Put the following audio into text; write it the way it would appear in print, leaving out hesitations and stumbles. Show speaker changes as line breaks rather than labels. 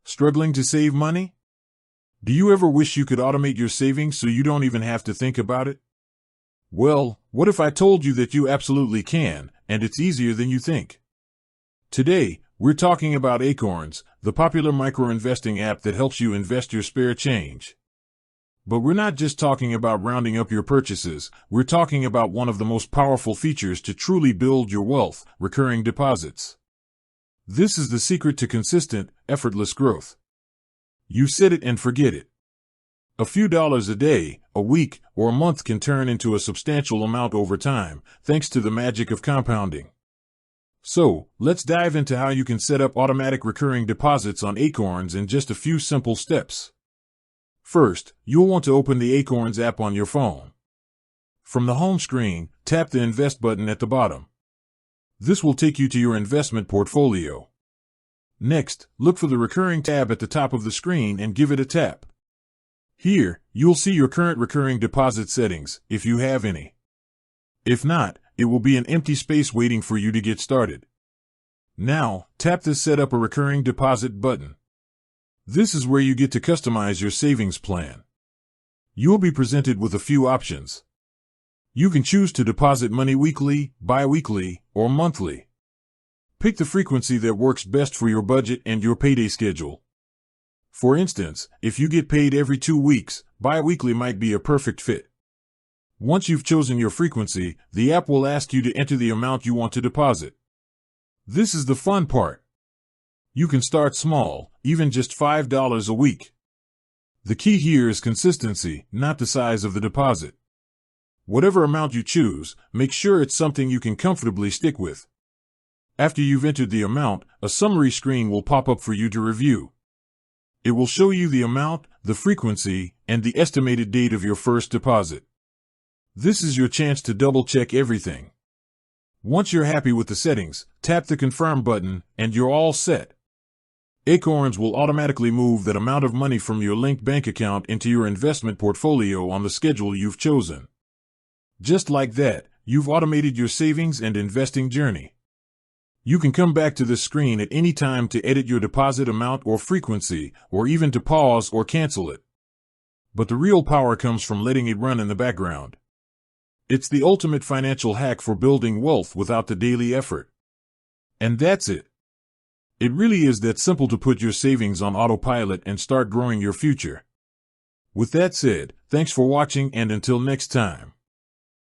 Struggling to save money? Do you ever wish you could automate your savings so you don't even have to think about it? Well, what if I told you that you absolutely can, and it's easier than you think? Today, we're talking about Acorns, the popular micro-investing app that helps you invest your spare change. But we're not just talking about rounding up your purchases, we're talking about one of the most powerful features to truly build your wealth: recurring deposits. This is the secret to consistent, effortless growth. You set it and forget it. A few dollars a day, a week, or a month can turn into a substantial amount over time, thanks to the magic of compounding. So, let's dive into how you can set up automatic recurring deposits on Acorns in just a few simple steps. First, you'll want to open the Acorns app on your phone. From the home screen, tap the Invest button at the bottom. This will take you to your investment portfolio. Next, look for the Recurring tab at the top of the screen and give it a tap. Here, you'll see your current recurring deposit settings, if you have any. If not, it will be an empty space waiting for you to get started. Now, tap the Set up a Recurring Deposit button. This is where you get to customize your savings plan. You'll be presented with a few options. You can choose to deposit money weekly, bi-weekly, or monthly. Pick the frequency that works best for your budget and your payday schedule. For instance, if you get paid every 2 weeks, bi-weekly might be a perfect fit. Once you've chosen your frequency, the app will ask you to enter the amount you want to deposit. This is the fun part. You can start small, even just $5 a week. The key here is consistency, not the size of the deposit. Whatever amount you choose, make sure it's something you can comfortably stick with. After you've entered the amount, a summary screen will pop up for you to review. It will show you the amount, the frequency, and the estimated date of your first deposit. This is your chance to double-check everything. Once you're happy with the settings, tap the Confirm button, and you're all set. Acorns will automatically move that amount of money from your linked bank account into your investment portfolio on the schedule you've chosen. Just like that, you've automated your savings and investing journey. You can come back to this screen at any time to edit your deposit amount or frequency, or even to pause or cancel it. But the real power comes from letting it run in the background. It's the ultimate financial hack for building wealth without the daily effort. And that's it. It really is that simple to put your savings on autopilot and start growing your future. With that said, thanks for watching, and until next time.